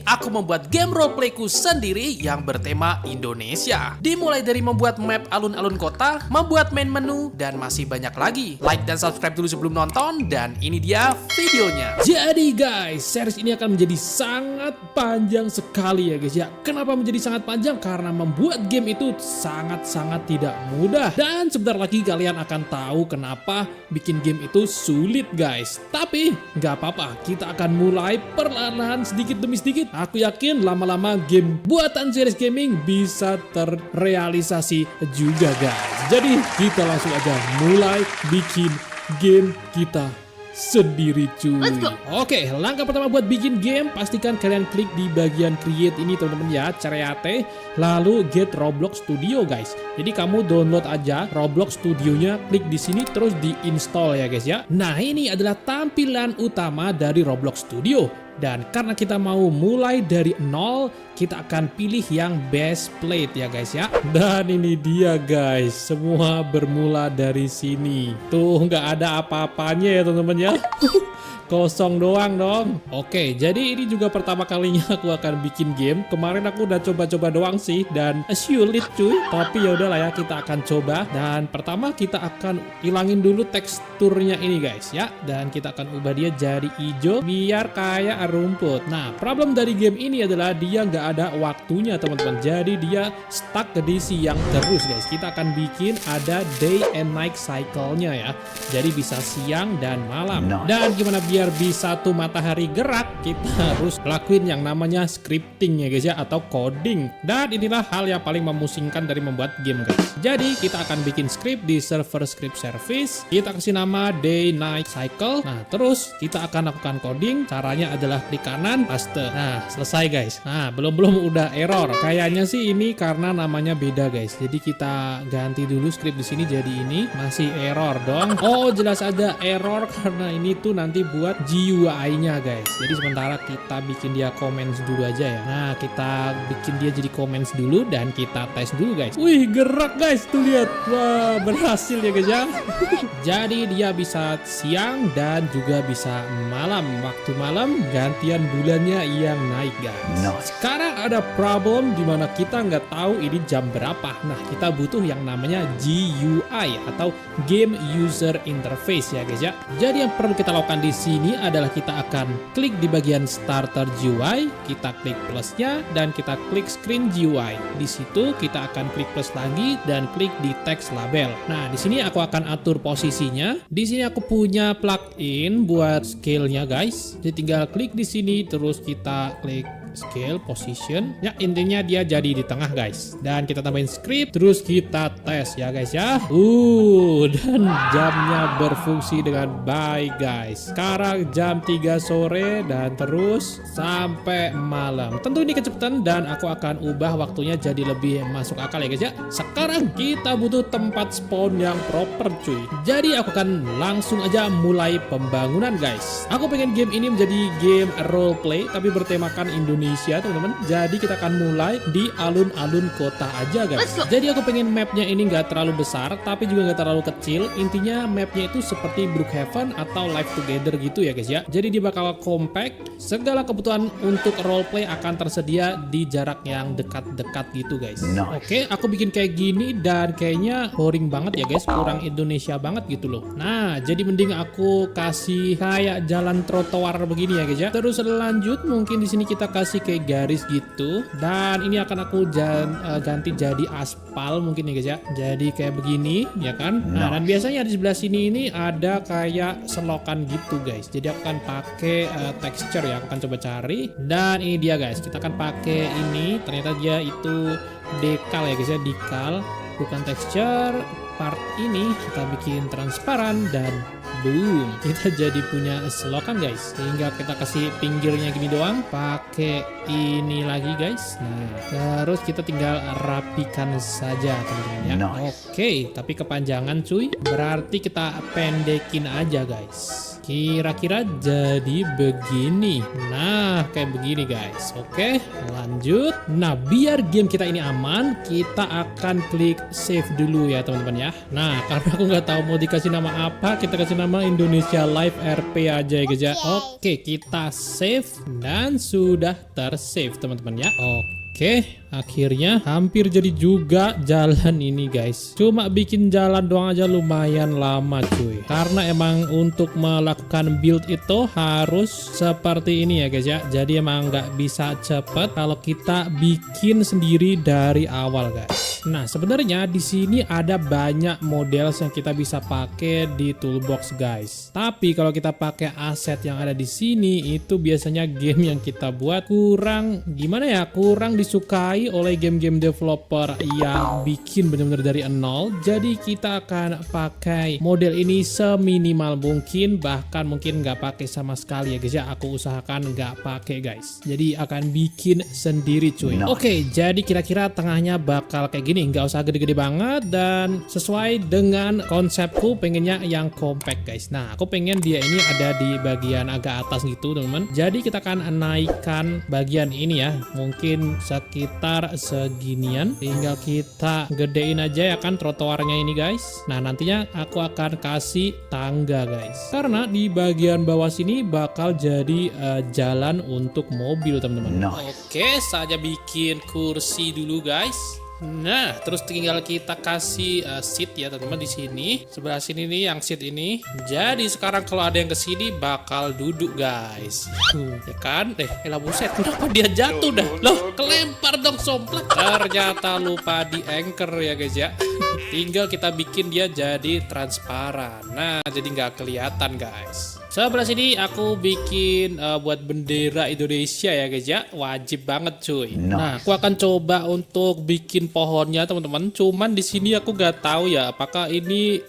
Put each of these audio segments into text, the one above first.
Aku membuat game roleplayku sendiri yang bertema Indonesia. Dimulai dari membuat map alun-alun kota, membuat main menu, dan masih banyak lagi. Like dan subscribe dulu sebelum nonton, dan ini dia videonya. Jadi guys, series ini akan menjadi sangat panjang sekali ya guys ya. Kenapa menjadi sangat panjang? Karena membuat game itu sangat-sangat tidak mudah. Dan sebentar lagi kalian akan tahu kenapa bikin game itu sulit guys. Tapi nggak apa-apa, kita akan mulai perlahan-lahan sedikit demi sedikit. Aku yakin lama-lama game buatan series gaming bisa terrealisasi juga guys. Jadi kita langsung aja mulai bikin game kita sendiri cuy. Oke, langkah pertama buat bikin game, pastikan kalian klik di bagian create ini teman-teman ya, Create, lalu get Roblox Studio guys. Jadi kamu download aja Roblox Studionya, klik di sini terus di install ya guys ya. Nah, ini adalah tampilan utama dari Roblox Studio. Dan karena kita mau mulai dari nol, kita akan pilih yang best played ya guys ya. Dan ini dia guys, semua bermula dari sini. Tuh nggak ada apa-apanya ya teman-teman ya. Kosong doang dong. Oke, jadi ini juga pertama kalinya aku akan bikin game. Kemarin aku udah coba-coba doang sih dan sulit cuy. Tapi ya udahlah ya, kita akan coba. Dan pertama kita akan hilangin dulu teksturnya ini guys ya. Dan kita akan ubah dia jadi hijau biar kayak rumput. Nah, problem dari game ini adalah dia nggak ada waktunya teman-teman. Jadi dia stuck di siang terus guys. Kita akan bikin ada day and night cycle-nya ya. Jadi bisa siang dan malam. Dan gimana biar bisa tuh matahari gerak, kita harus lakuin yang namanya scripting ya guys ya, atau coding. Dan inilah hal yang paling memusingkan dari membuat game guys. Jadi kita akan bikin script di server script service. Kita kasih nama day night cycle. Nah, terus kita akan lakukan coding. Caranya adalah klik kanan, paste. Nah, selesai guys. Nah, belum udah error. Kayaknya sih ini karena namanya beda guys. Jadi kita ganti dulu script di sini jadi ini. Masih error dong. Oh, jelas ada error karena ini tuh nanti buat GUI-nya guys. Jadi sementara kita bikin dia comments dulu aja ya. Nah, kita bikin dia jadi comments dulu dan kita tes dulu guys. Wih, gerak guys, tuh lihat. Wah, berhasil ya guys ya. Jadi dia bisa siang dan juga bisa malam. Waktu malam gantian bulannya yang naik guys. Sekarang ada problem dimana kita nggak tahu ini jam berapa. Nah, kita butuh yang namanya GUI atau Game User Interface ya guys ya. Jadi yang perlu kita lakukan di sini adalah kita akan klik di bagian starter GUI, kita klik plusnya dan kita klik screen GUI. Di situ kita akan klik plus lagi dan klik di text label. Nah, di sini aku akan atur posisinya. Di sini aku punya plugin buat scale-nya guys. Jadi tinggal klik di sini terus kita klik scale position ya, intinya dia jadi di tengah guys. Dan kita tambahin script terus kita tes ya guys ya. Dan jamnya berfungsi dengan baik guys. Sekarang jam 3 sore dan terus sampai malam. Tentu ini kecepatan dan aku akan ubah waktunya jadi lebih masuk akal ya guys ya. Sekarang kita butuh tempat spawn yang proper cuy. Jadi aku akan langsung aja mulai pembangunan guys. Aku pengen game ini menjadi game role play tapi bertemakan Indonesia teman-teman. Jadi kita akan mulai di alun-alun kota aja guys. Jadi aku pengen mapnya ini nggak terlalu besar tapi juga nggak terlalu kecil. Intinya mapnya itu seperti Brookhaven atau Live Together gitu ya guys ya. Jadi dia bakal compact. Segala kebutuhan untuk roleplay akan tersedia di jarak yang dekat-dekat gitu guys. Oke, aku bikin kayak gini dan kayaknya boring banget ya guys. Kurang Indonesia banget gitu loh. Nah, jadi mending aku kasih kayak jalan trotoar begini ya guys ya. Terus lanjut mungkin di sini kita kasih kayak garis gitu. Dan ini akan aku ganti jadi aspal mungkin ya guys ya. Jadi kayak begini ya kan. Nah, dan biasanya di sebelah sini ini ada kayak selokan gitu guys. Jadi aku akan pakai texture ya. Aku akan coba cari. Dan ini dia guys. Kita akan pakai ini. Ternyata dia itu decal ya guys ya. Decal. Bukan texture. Part ini kita bikin transparan dan boom, kita jadi punya selokan guys. Sehingga kita kasih pinggirnya gini doang, pakai ini lagi guys. Nah, terus kita tinggal rapikan saja teman-teman ya. Oke, tapi kepanjangan cuy, berarti kita pendekin aja guys. Kira-kira jadi begini. Nah, kayak begini guys. Oke, lanjut. Nah, biar game kita ini aman, kita akan klik save dulu ya teman-teman ya. Nah, karena aku nggak tahu mau dikasih nama apa, kita kasih nama nama Indonesia Live RP aja ya guys ya. Oke, kita save dan sudah tersave teman-teman ya. Oke, akhirnya hampir jadi juga jalan ini guys. Cuma bikin jalan doang aja lumayan lama cuy. Karena emang untuk melakukan build itu harus seperti ini ya guys ya. Jadi emang nggak bisa cepet kalau kita bikin sendiri dari awal guys. Nah sebenarnya di sini ada banyak model yang kita bisa pakai di toolbox guys. Tapi kalau kita pakai aset yang ada di sini itu biasanya game yang kita buat kurang gimana ya? Kurang disukai oleh game-game developer yang bikin benar-benar dari nol. Jadi kita akan pakai model ini seminimal mungkin, bahkan mungkin nggak pakai sama sekali ya guys ya. Aku usahakan nggak pakai guys. Jadi akan bikin sendiri cuy. Oke, jadi kira-kira tengahnya bakal kayak gini, nggak usah gede-gede banget dan sesuai dengan konsepku pengennya yang compact guys. Nah aku pengen dia ini ada di bagian agak atas gitu teman-teman. Jadi kita akan naikkan bagian ini ya, mungkin sekitar seginian, tinggal kita gedein aja ya kan trotoarnya ini guys. Nah nantinya aku akan kasih tangga guys, karena di bagian bawah sini bakal jadi jalan untuk mobil teman-teman. Oke, saja bikin kursi dulu guys. Nah, terus tinggal kita kasih seat ya teman-teman di sini. Sebelah sini nih yang seat ini. Jadi sekarang kalau ada yang kesini bakal duduk guys. Ya kan? Elah buset, kenapa dia jatuh dah? Loh, kelempar dong somplak. Ternyata lupa di anchor ya guys ya. Tinggal kita bikin dia jadi transparan. Nah, jadi nggak kelihatan guys. Sebelah sini aku bikin buat bendera Indonesia ya guys ya. Wajib banget cuy. Nah, aku akan coba untuk bikin pohonnya teman-teman. Cuman di sini aku nggak tahu ya apakah ini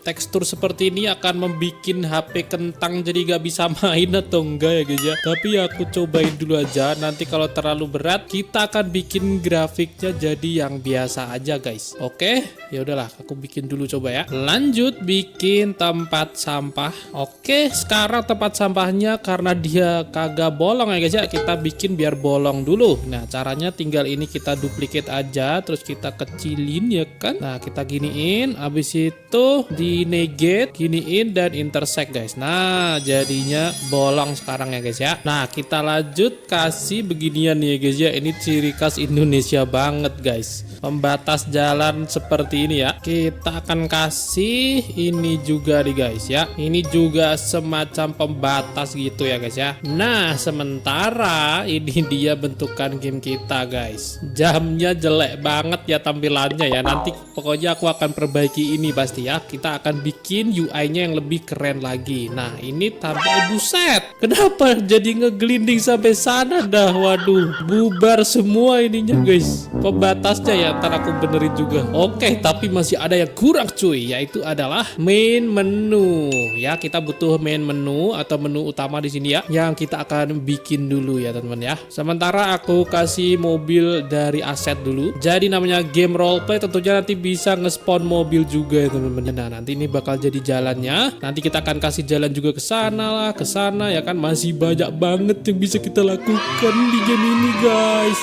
tekstur seperti ini akan membuat HP kentang jadi nggak bisa main atau enggak ya guys ya. Tapi aku cobain dulu aja. Nanti kalau terlalu berat kita akan bikin grafiknya jadi yang biasa aja guys. Oke, ya udahlah aku bikin dulu coba ya. Lanjut bikin tempat sampah. Oke, sekarang tempat sampahnya karena dia kagak bolong ya guys ya, kita bikin biar bolong dulu. Nah caranya tinggal ini kita duplicate aja, terus kita kecilin ya kan. Nah kita giniin, habis itu di negate, giniin dan intersect guys. Nah jadinya bolong sekarang ya guys ya. Nah kita lanjut kasih beginian ya guys ya. Ini ciri khas Indonesia banget guys, pembatas jalan seperti ini ya. Kita akan kasih ini juga nih guys ya. Ini juga semacam pembatas gitu ya guys ya. Nah sementara ini dia bentukan game kita guys. Jamnya jelek banget ya tampilannya ya. Nanti pokoknya aku akan perbaiki ini pasti ya. Kita akan bikin UI-nya yang lebih keren lagi. Nah ini tampil buset. Kenapa jadi ngegelinding sampai sana dah? Waduh, bubar semua ininya guys. Pembatasnya ya ntar aku benerin juga. Oke, tapi masih ada yang kurang cuy, yaitu adalah main menu. Ya kita butuh main menu atau menu utama di sini ya, yang kita akan bikin dulu ya teman-teman ya. Sementara aku kasih mobil dari aset dulu. Jadi namanya game roleplay, tentunya nanti bisa nge-spawn mobil juga ya teman-teman. Nah nanti ini bakal jadi jalannya. Nanti kita akan kasih jalan juga ke sana lah, ke sana ya kan. Masih banyak banget yang bisa kita lakukan di game ini guys.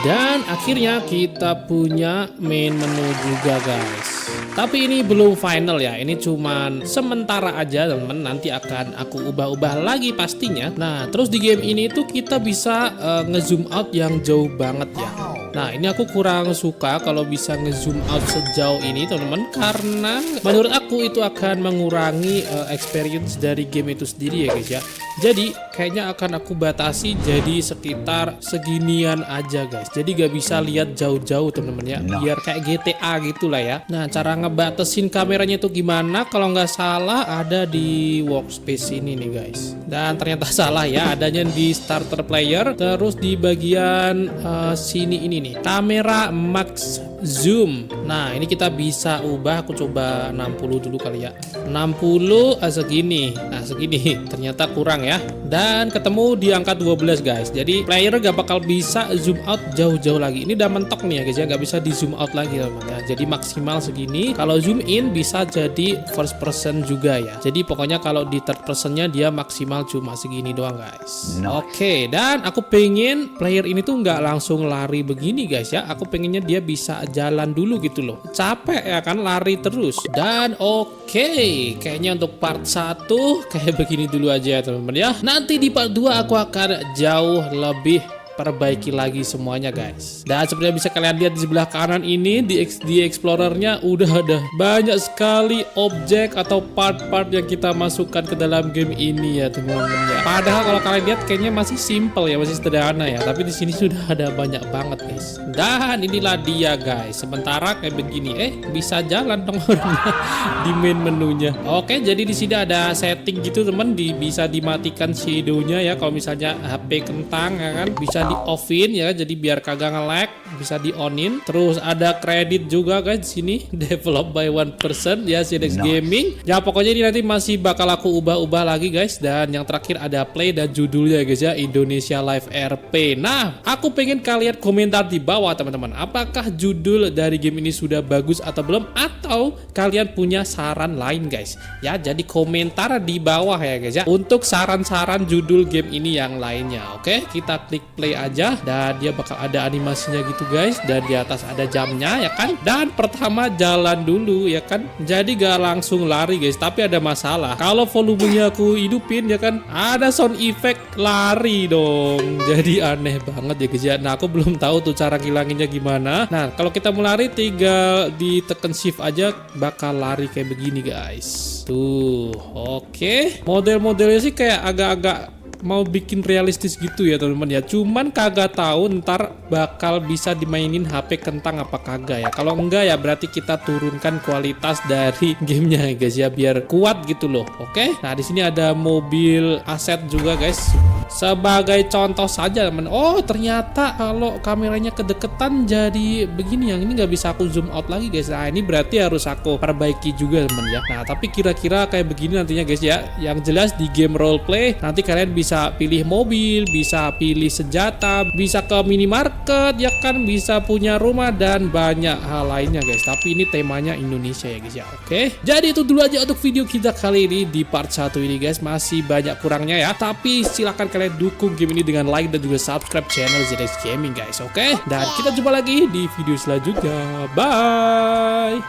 Dan akhirnya kita punya main menu juga guys. Tapi ini belum final ya, ini cuman sementara aja teman-teman. Nanti akan aku ubah-ubah lagi pastinya. Nah terus di game ini tuh kita bisa nge-zoom out yang jauh banget ya. Nah ini aku kurang suka kalau bisa nge-zoom out sejauh ini teman-teman, karena menurut aku itu akan mengurangi experience dari game itu sendiri ya guys ya. Jadi kayaknya akan aku batasi jadi sekitar seginian aja guys. Jadi gak bisa lihat jauh-jauh teman-teman ya, biar kayak GTA gitulah ya. Nah cara ngebatasin kameranya itu gimana? Kalau nggak salah ada di workspace ini nih guys. Dan ternyata salah ya, adanya di starter player. Terus di bagian sini ini nih, kamera max zoom. Nah ini kita bisa ubah, aku coba 60 dulu kali ya. 60 segini. Nah segini ternyata kurang ya. Dan ketemu di angka 12 guys. Jadi player gak bakal bisa zoom out jauh-jauh lagi. Ini udah mentok nih ya guys ya, gak bisa di zoom out lagi teman ya. Jadi maksimal segini. Kalau zoom in bisa jadi first person juga ya. Jadi pokoknya kalau di third personnya dia maksimal cuma segini doang guys. Oke, dan aku pengen player ini tuh nggak langsung lari begini guys ya. Aku pengennya dia bisa jalan dulu gitu loh. Capek ya kan lari terus. Dan Oke, kayaknya untuk part 1 kayak begini dulu aja ya teman-teman ya. Nanti di part 2 aku akan jauh lebih perbaiki lagi semuanya guys. Dan seperti yang bisa kalian lihat di sebelah kanan ini di explorernya udah ada banyak sekali objek atau part-part yang kita masukkan ke dalam game ini ya teman-teman ya. Padahal kalau kalian lihat kayaknya masih simple ya, masih sederhana ya. Tapi di sini sudah ada banyak banget guys. Dan inilah dia guys. Sementara kayak begini, bisa jalan dong orangnya di main menunya. Oke, jadi di sini ada setting gitu teman, bisa dimatikan shadownya ya. Kalau misalnya HP kentang ya kan, bisa di offin ya, jadi biar kagak nge-lag, bisa di onin. Terus ada kredit juga guys di sini, developed by one person ya, Sidex Gaming. Ya pokoknya ini nanti masih bakal aku ubah-ubah lagi guys. Dan yang terakhir ada play dan judulnya guys ya, Indonesia Live RP. Nah, aku pengen kalian komentar di bawah teman-teman, apakah judul dari game ini sudah bagus atau belum, atau kalian punya saran lain guys ya. Jadi komentar di bawah ya guys ya, untuk saran-saran judul game ini yang lainnya. Oke, kita klik play aja dan dia bakal ada animasinya gitu guys, dan di atas ada jamnya ya kan. Dan pertama jalan dulu ya kan, jadi gak langsung lari guys, tapi ada masalah. Kalau volumenya aku hidupin ya kan, ada sound effect lari dong, jadi aneh banget ya guys ya. Nah, aku belum tahu tuh cara ngilanginnya gimana. Nah, kalau kita mau lari tinggal ditekan shift aja bakal lari kayak begini guys. Tuh, oke. Model-modelnya sih kayak agak-agak mau bikin realistis gitu ya teman-teman ya. Cuman kagak tahu ntar bakal bisa dimainin HP kentang apa kagak ya. Kalau enggak ya berarti kita turunkan kualitas dari gamenya ya guys ya, biar kuat gitu loh. Oke. Nah, di sini ada mobil aset juga guys. Sebagai contoh saja teman. Oh, ternyata kalau kameranya kedeketan jadi begini. Yang ini nggak bisa aku zoom out lagi guys. Nah, ini berarti harus aku perbaiki juga teman ya. Nah, tapi kira-kira kayak begini nantinya guys ya. Yang jelas di game roleplay nanti kalian bisa pilih mobil, bisa pilih senjata, bisa ke minimarket ya kan, bisa punya rumah dan banyak hal lainnya guys. Tapi ini temanya Indonesia ya guys ya. Oke. Jadi itu dulu aja untuk video kita kali ini di part 1 ini guys. Masih banyak kurangnya ya. Tapi silahkan kalian dukung game ini dengan like dan juga subscribe channel Sidex Gaming guys. Oke. Dan kita jumpa lagi di video selanjutnya. Bye.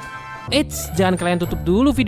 Eits, jangan kalian tutup dulu video